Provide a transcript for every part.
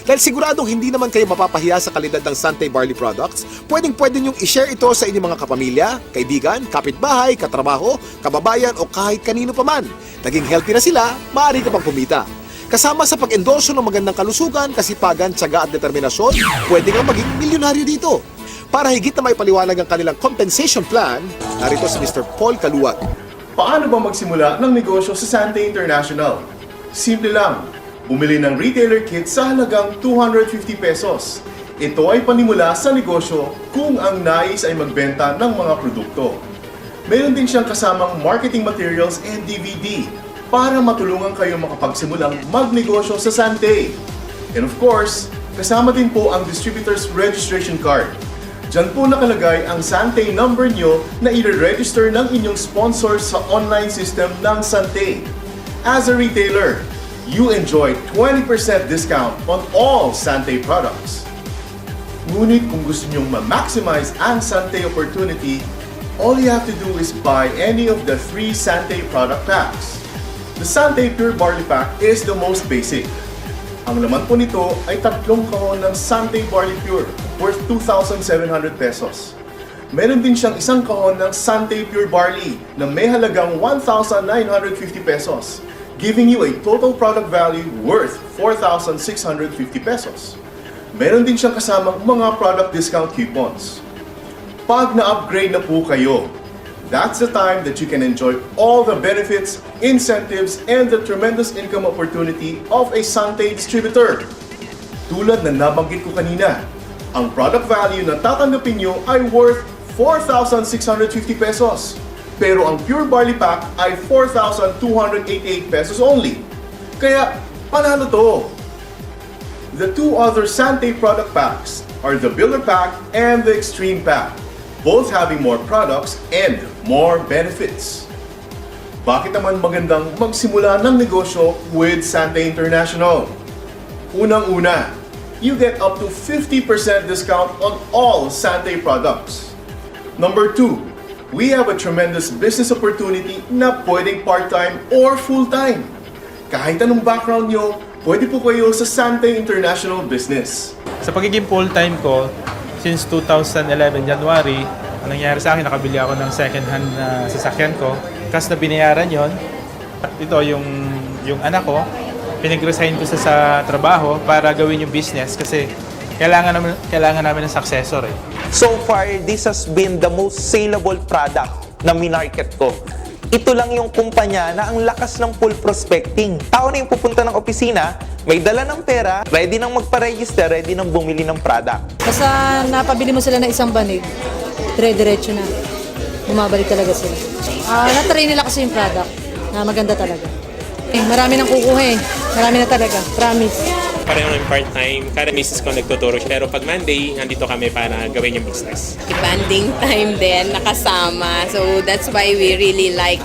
Dahil siguradong hindi naman kayo mapapahiya sa kalidad ng Sante Barley products, pwedeng-pwede niyong i-share ito sa inyong mga kapamilya, kaibigan, kapitbahay, katrabaho, kababayan o kahit kanino pa man. Naging healthy na sila, maaari ka pang kumita. Kasama sa pag-endorso ng magandang kalusugan, kasipagan, tiyaga at determinasyon, pwede kang maging milyonaryo dito. Para higit na may paliwanag ang kanilang compensation plan, narito si Mr. Paul Kaluwag. Paano ba magsimula ng negosyo sa Sante International? Simple lang. Bumili ng retailer kit sa halagang 250 pesos. Ito ay panimula sa negosyo kung ang nais ay magbenta ng mga produkto. Meron din siyang kasamang marketing materials and DVD para matulungan kayo makapagsimulang magnegosyo sa Sante. And of course, kasama din po ang distributor's registration card. Diyan po nakalagay ang Sante number nyo na i-register ng inyong sponsor sa online system ng Sante. As a retailer, you enjoy 20% discount on all Sante products. Ngunit kung gusto nyong ma-maximize ang Sante opportunity, all you have to do is buy any of the 3 Sante product packs. The Sante Pure Barley Pack is the most basic. Ang laman po nito ay 3 kahon ng Sante Barley Pure worth 2,700 pesos. Meron din siyang 1 kahon ng Sante Pure Barley na may halagang 1,950 pesos, giving you a total product value worth 4,650 pesos. Meron din siyang kasamang mga product discount coupons. Pag na-upgrade na po kayo, that's the time that you can enjoy all the benefits, incentives, and the tremendous income opportunity of a Sante distributor. Tulad na nabanggit ko kanina, ang product value na tatanggapin nyo ay worth 4,650 pesos. Pero ang Pure Barley Pack ay 4,288 pesos only. Kaya, panalo to! The 2 other Sante product packs are the Builder Pack and the Extreme Pack, both having more products and more benefits. Bakit naman magandang magsimula ng negosyo with Sante International? Unang-una, you get up to 50% discount on all Sante products. Number 2, we have a tremendous business opportunity na pwedeng part-time or full-time. Kahit anong background nyo, pwede po kayo sa Sante International Business. Sa pagiging full-time ko, since 2011 January, ang nangyari sa akin, nakabili ako ng second-hand na sasakyan ko. Kasi na binayaran yon. At ito, yung anak ko, pinag-resign ko sa trabaho para gawin yung business kasi kailangan namin ng successor eh. So far, this has been the most saleable product na minarket ko. Ito lang yung kumpanya na ang lakas ng full prospecting. Tao na yung pupunta ng opisina, may dala ng pera, ready nang magpa-register, ready nang bumili ng product. Basta napabili mo sila ng isang banig, dire-diretso na. Bumabalik talaga sila. Na-try nila kasi yung product na maganda talaga. Marami nang kukuha eh. Marami na talaga. Promise. Pareho ng part-time, kada misis ko nagtuturo siya. Pero pag Monday, nandito kami para gawin yung business. Banding time din, nakasama. So that's why we really like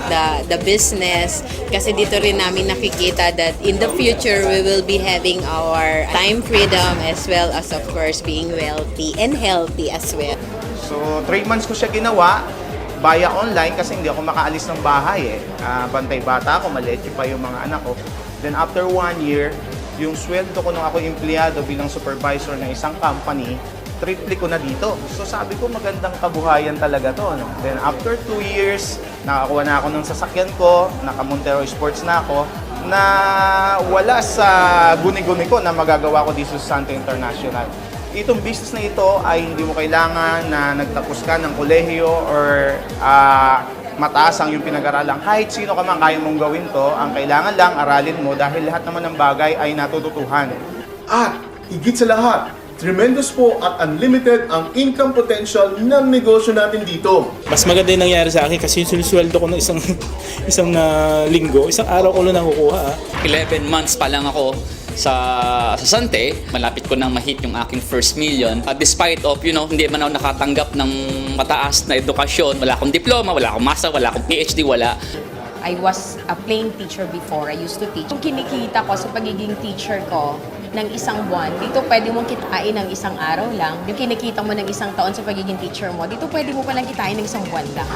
the business. Kasi dito rin namin nakikita that in the future, we will be having our time freedom as well as of course being wealthy and healthy as well. So 3 months ko siya ginawa via online kasi hindi ako makaalis ng bahay eh. Bantay bata ako, maliit pa yung mga anak ko. Then after 1 year, yung sweldo ko nung ako empleyado bilang supervisor ng isang company, triple ko na dito. So sabi ko magandang kabuhayan talaga to. No? Then after 2 years, nakakuha na ako ng sasakyan ko, naka-Montero Sports na ako, na wala sa guni-guni ko na magagawa ko dito sa Sante International. Itong business na ito ay hindi mo kailangan na nagtapos ka ng kolehiyo or mataas ang yung pinag-aralan. Kahit sino ka man kaya mong gawin to, ang kailangan lang aralin mo dahil lahat naman ng bagay ay natututuhan. At higit sa lahat, tremendous po at unlimited ang income potential ng negosyo natin dito. Mas maganda yung nangyari sa akin kasi yung sinisweldo ko ng isang linggo, isang araw ko lang nakukuha. 11 months pa lang ako sa Sante, malapit ko nang ma-hit yung aking first million. Despite of, hindi man ako nakatanggap ng mataas na edukasyon, wala akong diploma, wala akong master, wala akong PhD, wala. I was a plain teacher before. I used to teach. Yung kinikita ko sa pagiging teacher ko ng isang buwan, dito pwede mong kitain ng isang araw lang. Yung kinikita mo ng isang taon sa pagiging teacher mo, dito pwede mo palang kitain ng isang buwan lang.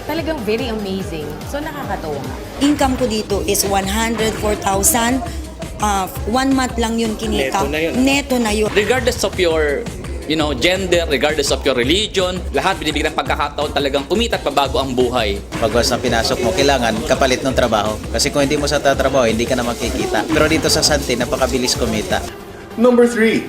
Talagang very amazing. So nakakatuwa. Income ko dito is 104,000 1 month lang yun kinita. Neto na yun. Neto na yun. Regardless of your gender, regardless of your religion, lahat binibigyan ng pagkakataon talagang kumita at pabago ang buhay. Pag once na pinasok mo, kailangan kapalit ng trabaho. Kasi kung hindi mo sa tatrabaho, hindi ka na makikita. Pero dito sa Sante, napakabilis kumita. Number 3,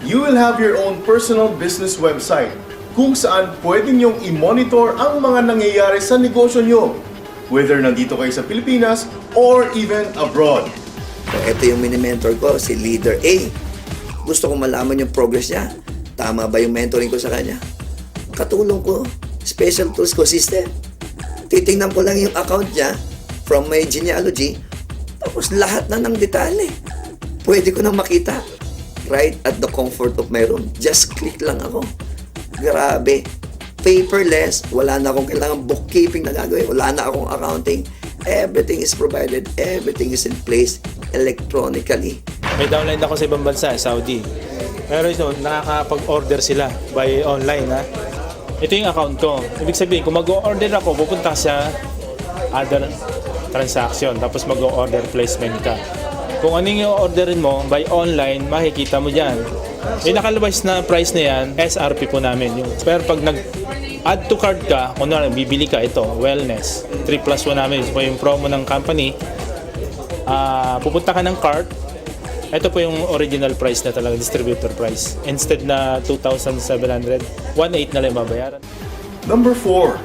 you will have your own personal business website kung saan pwede niyong i-monitor ang mga nangyayari sa negosyo niyo, whether nandito kayo sa Pilipinas or even abroad. So, ito yung mini-mentor ko, si Leader A. Gusto kong malaman yung progress niya. Tama ba yung mentoring ko sa kanya? Katulong ko, special tools ko system. Titingnan ko lang yung account niya from my genealogy, tapos lahat na ng detalye. Pwede ko nang makita right at the comfort of my room. Just click lang ako. Grabe. Paperless, wala na akong kailangan bookkeeping na gagawin, wala na akong accounting. Everything is provided, everything is in place electronically. May downline ako sa ibang bansa, Saudi. Pero ito, nakakapag-order sila by online, ha. Ito yung account ko. Ibig sabihin, kung mag-order ako, pupunta sa other transaction, tapos mag-order placement ka. Kung ano yung orderin mo, by online, makikita mo dyan. May nakalabas na price na yan, SRP po namin. Pero pag nag-add to cart ka, kung ano, bibili ka, ito, wellness. 3+1 namin, ito po yung promo ng company. Pupunta ka ng cart, ito po yung original price na talaga, distributor price. Instead na 2,700, 1,800 na lang mabayaran. Number 4,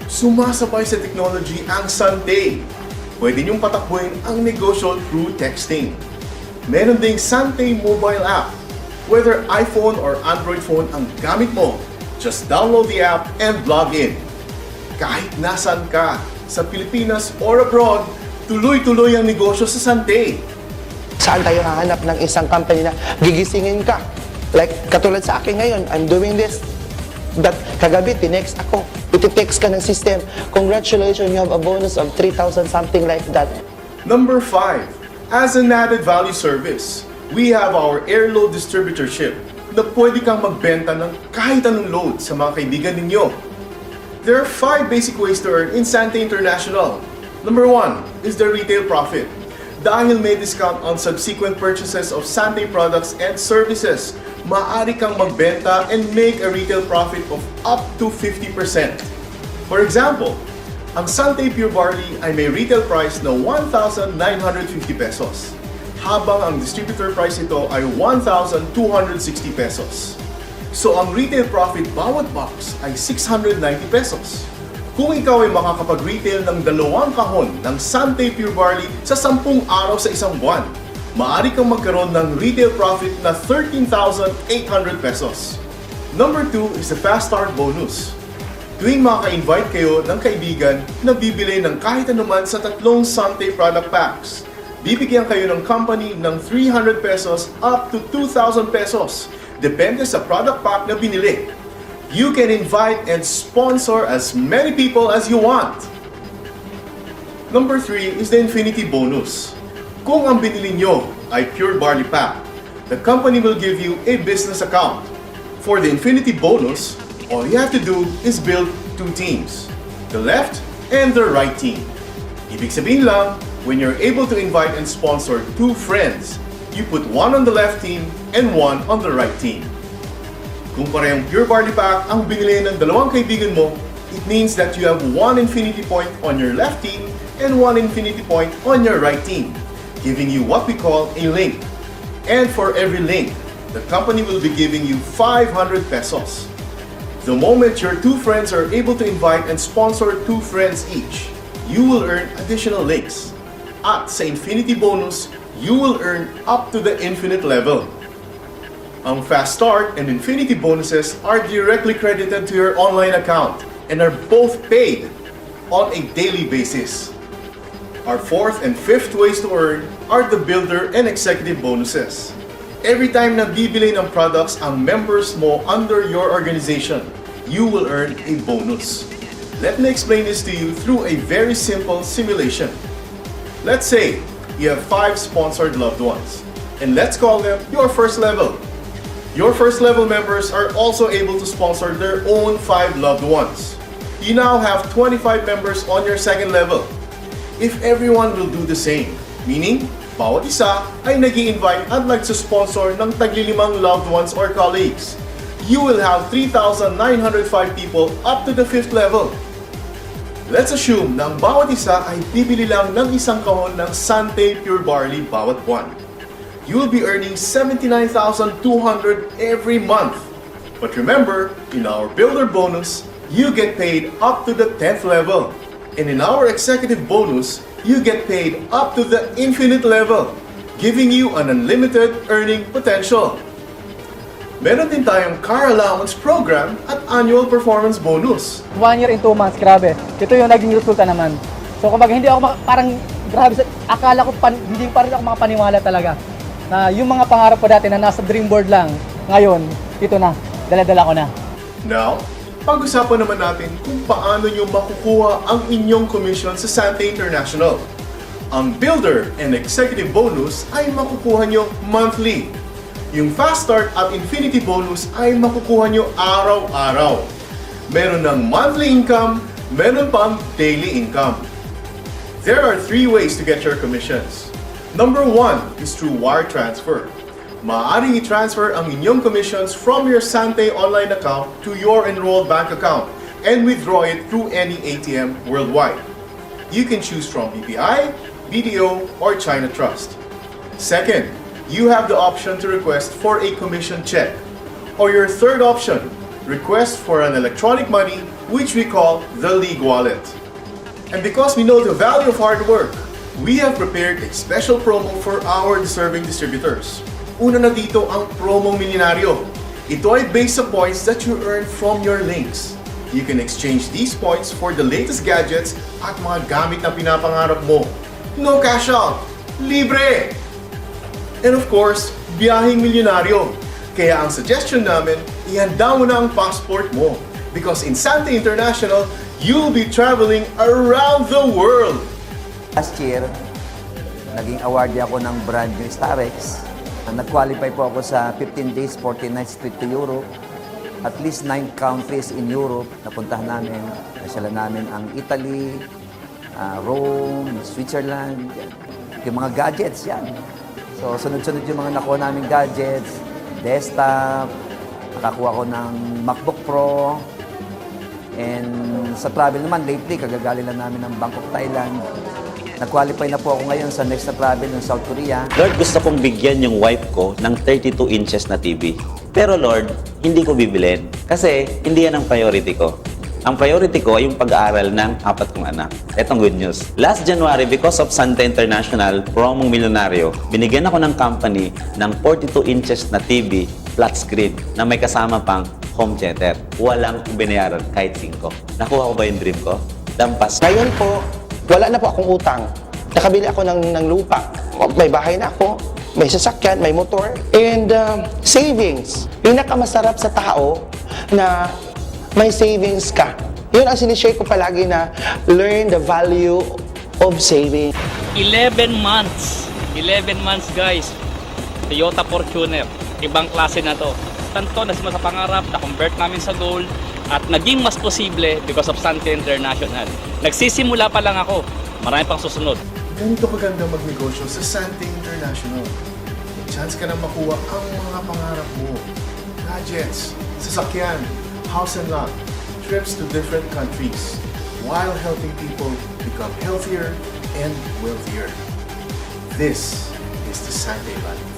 sumasabay sa technology ang Sante. Pwede niyong patakbuhin ang negosyo through texting. Meron ding Sante mobile app. Whether iPhone or Android phone ang gamit mo, just download the app and log in. Kahit nasan ka, sa Pilipinas or abroad, tuloy-tuloy ang negosyo sa Sante. Saan tayo hahanap ng isang company na gigisingin ka? Like, katulad sa akin ngayon, I'm doing this. That kagabi, tinext ako. Iti-text ka ng system. Congratulations, you have a bonus of 3,000, something like that. Number 5, as an added value service, we have our airload distributorship na pwede kang magbenta ng kahit anong load sa mga kaibigan ninyo. There are 5 basic ways to earn in Sante International. Number 1 is the retail profit. Dahil may discount on subsequent purchases of Sante products and services, maaari kang magbenta and make a retail profit of up to 50%. For example, ang Sante Pure Barley ay may retail price na 1,950 pesos, habang ang distributor price nito ay 1,260 pesos. So ang retail profit bawat box ay 690 pesos. Kung ikaw ay makakapag-retail ng 2 kahon ng Sante Pure Barley sa 10 araw sa isang buwan, maaari kang magkaroon ng retail profit na 13,800 pesos. Number 2 is the Fast Start Bonus. Tuwing makaka-invite kayo ng kaibigan na bibili ng kahit anuman sa 3 Sante product packs, bibigyan kayo ng company ng 300 pesos up to 2,000 pesos, depende sa product pack na binili. You can invite and sponsor as many people as you want. Number 3 is the Infinity Bonus. Kung ang binili nyo ay Pure Barley Pack, the company will give you a business account. For the Infinity Bonus, all you have to do is build 2 teams, the left and the right team. Ibig sabihin lang, when you're able to invite and sponsor 2 friends, you put 1 on the left team and 1 on the right team. Kung parehong Pure Barley Pack ang binili ng 2 kaibigan mo, it means that you have 1 infinity point on your left team and 1 infinity point on your right team, giving you what we call a link. And for every link, the company will be giving you 500 pesos. The moment your 2 friends are able to invite and sponsor 2 friends each, you will earn additional links. At sa Infinity Bonus, you will earn up to the infinite level. Ang Fast Start and Infinity Bonuses are directly credited to your online account and are both paid on a daily basis. Our 4th and 5th ways to earn are the Builder and Executive Bonuses. Every time na bibili ng products ang members mo under your organization, you will earn a bonus. Let me explain this to you through a very simple simulation. Let's say you have 5 sponsored loved ones, and let's call them your first level. Your first level members are also able to sponsor their own 5 loved ones. You now have 25 members on your second level. If everyone will do the same, meaning Bawat isa ay nag-i-invite at nagsusponsor ng tagli-5 loved ones or colleagues. You will have 3,905 people up to the 5th level. Let's assume na ang bawat isa ay bibili lang ng isang kahon ng Sante Pure Barley bawat buwan. You will be earning 79,200 every month. But remember, in our Builder Bonus, you get paid up to the 10th level. And in our Executive Bonus, you get paid up to the infinite level, giving you an unlimited earning potential. Meron din tayong car allowance program at annual performance bonus. 1 year and 2 months, grabe. Ito yung naging resulta naman. So kumbaga hindi ako parang grabe, akala ko hindi pa rin ako makapaniwala talaga na yung mga pangarap ko dati na nasa dream board lang, ngayon, ito na, dala-dala ko na. Now, pag-usapan naman natin kung paano nyo makukuha ang inyong commission sa Sante International. Ang Builder and Executive Bonus ay makukuha nyo monthly. Yung Fast Start at Infinity Bonus ay makukuha nyo araw-araw. Meron ng monthly income, meron pang daily income. There are 3 ways to get your commissions. Number 1 is through wire transfer. Maaaring i-transfer ang inyong commissions from your Sante online account to your enrolled bank account and withdraw it through any ATM worldwide. You can choose from BPI, BDO, or China Trust. Second, you have the option to request for a commission check. Or your third option, request for an electronic money, which we call the League Wallet. And because we know the value of hard work, we have prepared a special promo for our deserving distributors. Una na dito ang Promo Milyonaryo. Ito ay based sa points that you earn from your links. You can exchange these points for the latest gadgets at mga gamit na pinapangarap mo. No cash out! Libre! And of course, biyaheng milyonaryo. Kaya ang suggestion namin, ihanda mo na ang passport mo. Because in Sante International, you'll be traveling around the world! Last year, naging awardee ako ng brand new Starex. Nag-qualify po ako sa 15 days, 14 nights trip to Europe. At least 9 countries in Europe napuntahan namin. Nasyala namin ang Italy, Rome, Switzerland. Yung mga gadgets yan. So, sunod-sunod yung mga nakuha namin gadgets, desktop, nakakuha ko ng MacBook Pro. And sa travel naman, lately, kagagaling lang namin ng Bangkok, Thailand. Nag-qualify na po ako ngayon sa next na travel ng South Korea. Lord, gusto kong bigyan yung wife ko ng 32 inches na TV. Pero Lord, hindi ko bibilin kasi hindi yan ang priority ko. Ang priority ko ay yung pag-aaral ng 4 kong anak. Etong good news. Last January, because of Sante International Promong Milyonaryo, binigyan ako ng company ng 42 inches na TV flat screen na may kasama pang home theater. Walang binayaran kahit 5. Nakuha ko ba yung dream ko? Lampas. Ngayon po, wala na po akong utang. Nakabili ako ng lupa. May bahay na ako, may sasakyan, may motor. And savings. Pinakamasarap sa tao na may savings ka. Yun ang sinishare ko palagi na learn the value of saving. 11 months. 11 months guys. Toyota Fortuner. Ibang klase na to. Tanto na sa pangarap, na-convert namin sa gold. At naging mas posible because of Sante International. Nagsisimula pa lang ako. Marami pang susunod. Ganito kaganda magnegosyo sa Sante International. May chance ka na makuha ang mga pangarap mo. Gadgets, sasakyan, house and lot, trips to different countries, while helping people become healthier and wealthier. This is the Sante Life.